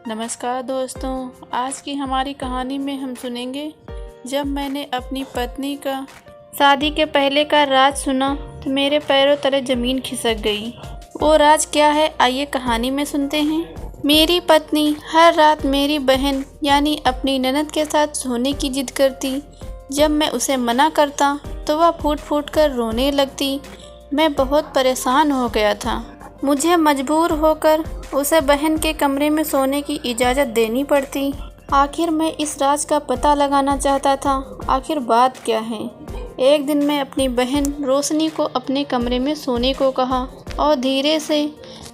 नमस्कार दोस्तों, आज की हमारी कहानी में हम सुनेंगे जब मैंने अपनी पत्नी का शादी के पहले का राज सुना तो मेरे पैरों तले ज़मीन खिसक गई। वो राज क्या है, आइए कहानी में सुनते हैं। मेरी पत्नी हर रात मेरी बहन यानी अपनी ननद के साथ सोने की जिद करती। जब मैं उसे मना करता तो वह फूट फूट कर रोने लगती। मैं बहुत परेशान हो गया था। मुझे मजबूर होकर उसे बहन के कमरे में सोने की इजाज़त देनी पड़ती। आखिर मैं इस राज का पता लगाना चाहता था, आखिर बात क्या है। एक दिन मैं अपनी बहन रोशनी को अपने कमरे में सोने को कहा और धीरे से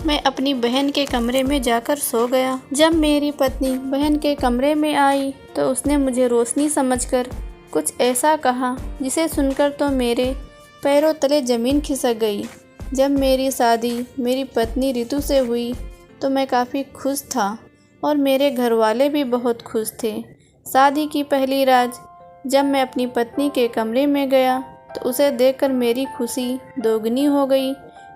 मैं अपनी बहन के कमरे में जाकर सो गया। जब मेरी पत्नी बहन के कमरे में आई तो उसने मुझे रोशनी समझकर कुछ ऐसा कहा जिसे सुनकर तो मेरे पैरों तले ज़मीन खिसक गई। जब मेरी शादी मेरी पत्नी रितु से हुई तो मैं काफ़ी खुश था और मेरे घर वाले भी बहुत खुश थे। शादी की पहली रात जब मैं अपनी पत्नी के कमरे में गया तो उसे देखकर मेरी खुशी दोगुनी हो गई,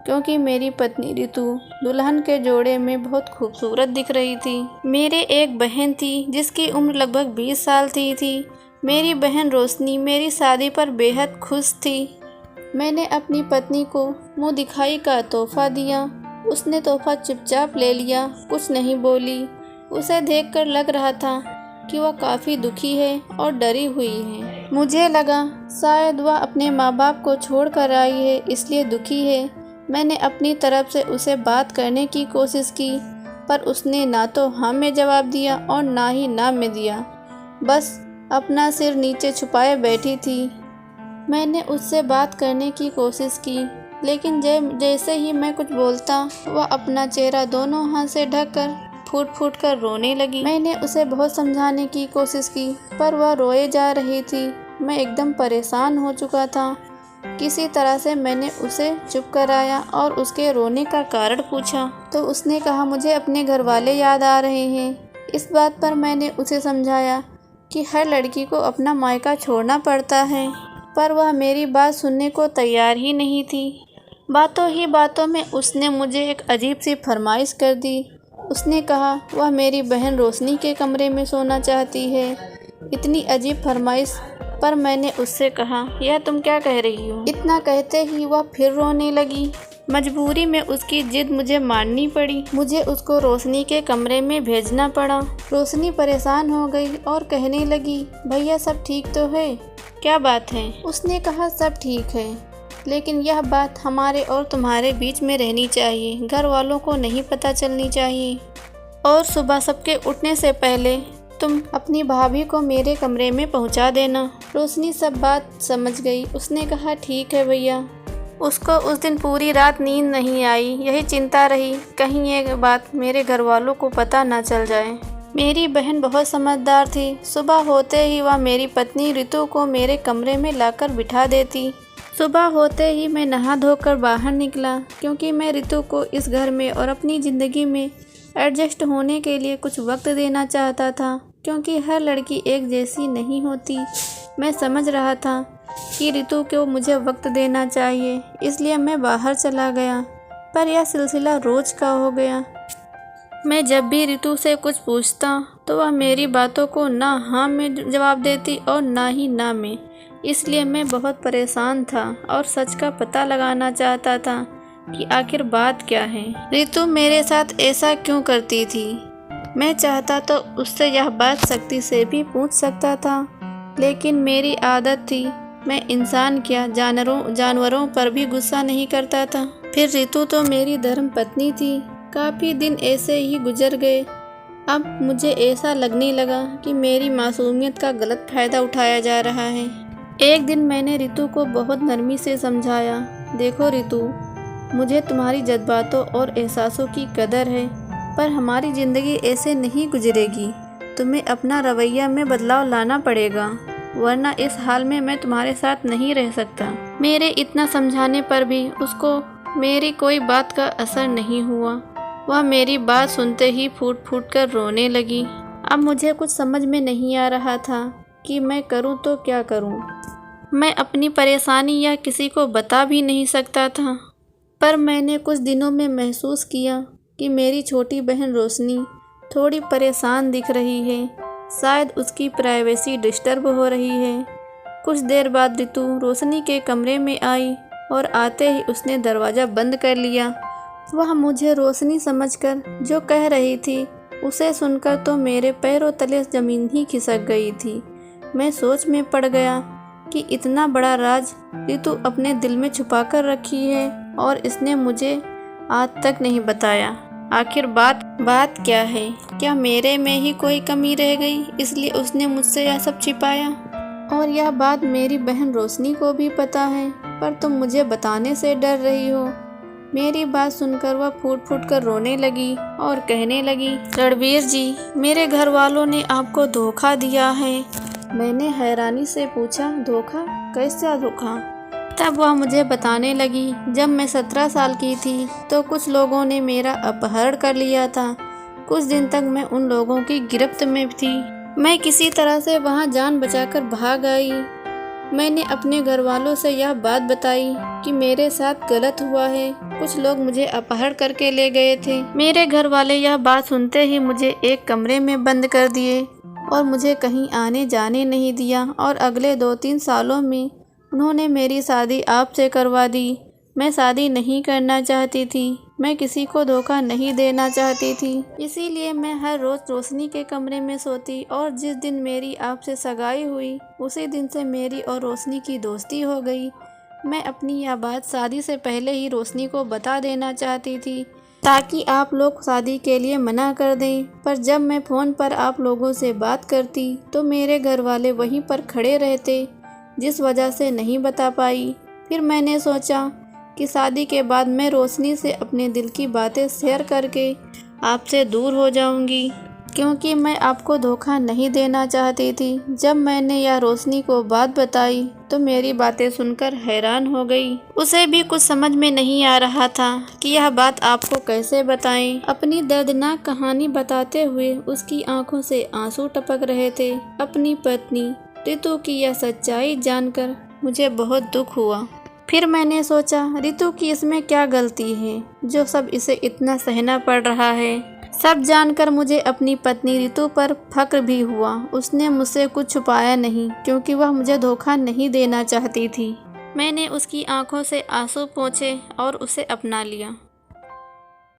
क्योंकि मेरी पत्नी रितु दुल्हन के जोड़े में बहुत खूबसूरत दिख रही थी। मेरे एक बहन थी जिसकी उम्र लगभग 20 साल की थी। मेरी बहन रोशनी मेरी शादी पर बेहद खुश थी। मैंने अपनी पत्नी को मुंह दिखाई का तोहफा दिया। उसने तोहफा चुपचाप ले लिया, कुछ नहीं बोली। उसे देखकर लग रहा था कि वह काफ़ी दुखी है और डरी हुई है। मुझे लगा शायद वह अपने माँ बाप को छोड़ कर आई है, इसलिए दुखी है। मैंने अपनी तरफ से उसे बात करने की कोशिश की, पर उसने ना तो हाँ में जवाब दिया और ना ही ना में दिया। बस अपना सिर नीचे छुपाए बैठी थी। मैंने उससे बात करने की कोशिश की, लेकिन जैसे ही मैं कुछ बोलता वह अपना चेहरा दोनों हाथ से ढककर फूट फूट कर रोने लगी। मैंने उसे बहुत समझाने की कोशिश की, पर वह रोए जा रही थी। मैं एकदम परेशान हो चुका था। किसी तरह से मैंने उसे चुप कराया और उसके रोने का कारण पूछा तो उसने कहा, मुझे अपने घर वाले याद आ रहे हैं। इस बात पर मैंने उसे समझाया कि हर लड़की को अपना मायका छोड़ना पड़ता है, पर वह मेरी बात सुनने को तैयार ही नहीं थी। बातों ही बातों में उसने मुझे एक अजीब सी फरमाइश कर दी। उसने कहा वह मेरी बहन रोशनी के कमरे में सोना चाहती है। इतनी अजीब फरमाइश पर मैंने उससे कहा, यह तुम क्या कह रही हो। इतना कहते ही वह फिर रोने लगी। मजबूरी में उसकी जिद मुझे माननी पड़ी। मुझे उसको रोशनी के कमरे में भेजना पड़ा। रोशनी परेशान हो गई और कहने लगी, भैया सब ठीक तो है, क्या बात है। उसने कहा सब ठीक है, लेकिन यह बात हमारे और तुम्हारे बीच में रहनी चाहिए, घर वालों को नहीं पता चलनी चाहिए। और सुबह सबके उठने से पहले तुम अपनी भाभी को मेरे कमरे में पहुंचा देना। रोशनी सब बात समझ गई। उसने कहा ठीक है भैया। उसको उस दिन पूरी रात नींद नहीं आई। यही चिंता रही कहीं ये बात मेरे घर वालों को पता ना चल जाए। मेरी बहन बहुत समझदार थी। सुबह होते ही वह मेरी पत्नी रितु को मेरे कमरे में लाकर बिठा देती। सुबह होते ही मैं नहा धोकर बाहर निकला, क्योंकि मैं रितु को इस घर में और अपनी ज़िंदगी में एडजस्ट होने के लिए कुछ वक्त देना चाहता था, क्योंकि हर लड़की एक जैसी नहीं होती। मैं समझ रहा था कि रितु को मुझे वक्त देना चाहिए, इसलिए मैं बाहर चला गया। पर यह सिलसिला रोज़ का हो गया। मैं जब भी रितु से कुछ पूछता तो वह मेरी बातों को ना हाँ में जवाब देती और ना ही ना में। इसलिए मैं बहुत परेशान था और सच का पता लगाना चाहता था कि आखिर बात क्या है। रितु मेरे साथ ऐसा क्यों करती थी। मैं चाहता तो उससे यह बात सख्ती से भी पूछ सकता था, लेकिन मेरी आदत थी, मैं इंसान क्या जानवरों पर भी गुस्सा नहीं करता था। फिर रितु तो मेरी धर्म पत्नी थी। काफ़ी दिन ऐसे ही गुजर गए। अब मुझे ऐसा लगने लगा कि मेरी मासूमियत का गलत फ़ायदा उठाया जा रहा है। एक दिन मैंने रितु को बहुत नरमी से समझाया, देखो रितु, मुझे तुम्हारी जज्बातों और एहसासों की कदर है, पर हमारी ज़िंदगी ऐसे नहीं गुजरेगी। तुम्हें अपना रवैया में बदलाव लाना पड़ेगा, वरना इस हाल में मैं तुम्हारे साथ नहीं रह सकता। मेरे इतना समझाने पर भी उसको मेरी कोई बात का असर नहीं हुआ। वह मेरी बात सुनते ही फूट फूट कर रोने लगी। अब मुझे कुछ समझ में नहीं आ रहा था कि मैं करूं तो क्या करूं। मैं अपनी परेशानी या किसी को बता भी नहीं सकता था, पर मैंने कुछ दिनों में महसूस किया कि मेरी छोटी बहन रोशनी थोड़ी परेशान दिख रही है। शायद उसकी प्राइवेसी डिस्टर्ब हो रही है। कुछ देर बाद रितु रोशनी के कमरे में आई और आते ही उसने दरवाज़ा बंद कर लिया। वह मुझे रोशनी समझकर जो कह रही थी उसे सुनकर तो मेरे पैरों तले ज़मीन ही खिसक गई थी। मैं सोच में पड़ गया कि इतना बड़ा राज रितु अपने दिल में छुपा कर रखी है और इसने मुझे आज तक नहीं बताया। आखिर बात क्या है? क्या मेरे में ही कोई कमी रह गई इसलिए उसने मुझसे यह सब छिपाया? और यह बात मेरी बहन रोशनी को भी पता है, पर तुम मुझे बताने से डर रही हो। मेरी बात सुनकर वह फूट फूट कर रोने लगी और कहने लगी, रणवीर जी, मेरे घर वालों ने आपको धोखा दिया है। मैंने हैरानी से पूछा, धोखा? कैसा धोखा? तब वह मुझे बताने लगी, जब मैं 17 साल की थी तो कुछ लोगों ने मेरा अपहरण कर लिया था। कुछ दिन तक मैं उन लोगों की गिरफ्त में थी। मैं किसी तरह से वहां जान बचाकर भाग आई। मैंने अपने घर वालों से यह बात बताई कि मेरे साथ गलत हुआ है। कुछ लोग मुझे अपहरण करके ले गए थे। मेरे घर वाले यह बात सुनते ही मुझे एक कमरे में बंद कर दिए और मुझे कहीं आने जाने नहीं दिया और अगले 2-3 सालों में उन्होंने मेरी शादी आपसे करवा दी। मैं शादी नहीं करना चाहती थी। मैं किसी को धोखा नहीं देना चाहती थी। इसीलिए मैं हर रोज़ रोशनी के कमरे में सोती और जिस दिन मेरी आपसे सगाई हुई उसी दिन से मेरी और रोशनी की दोस्ती हो गई। मैं अपनी यह बात शादी से पहले ही रोशनी को बता देना चाहती थी ताकि आप लोग शादी के लिए मना कर दें। पर जब मैं फ़ोन पर आप लोगों से बात करती तो मेरे घर वाले वहीं पर खड़े रहते, जिस वजह से नहीं बता पाई। फिर मैंने सोचा कि शादी के बाद मैं रोशनी से अपने दिल की बातें शेयर करके आपसे दूर हो जाऊंगी, क्योंकि मैं आपको धोखा नहीं देना चाहती थी। जब मैंने यह रोशनी को बात बताई तो मेरी बातें सुनकर हैरान हो गई। उसे भी कुछ समझ में नहीं आ रहा था कि यह बात आपको कैसे बताएं। अपनी दर्दनाक कहानी बताते हुए उसकी आंखों से आंसू टपक रहे थे। अपनी पत्नी रितु की यह सच्चाई जानकर मुझे बहुत दुख हुआ। फिर मैंने सोचा, रितु की इसमें क्या गलती है जो सब इसे इतना सहना पड़ रहा है। सब जानकर मुझे अपनी पत्नी रितु पर फक्र भी हुआ। उसने मुझसे कुछ छुपाया नहीं, क्योंकि वह मुझे धोखा नहीं देना चाहती थी। मैंने उसकी आंखों से आंसू पोंछे और उसे अपना लिया।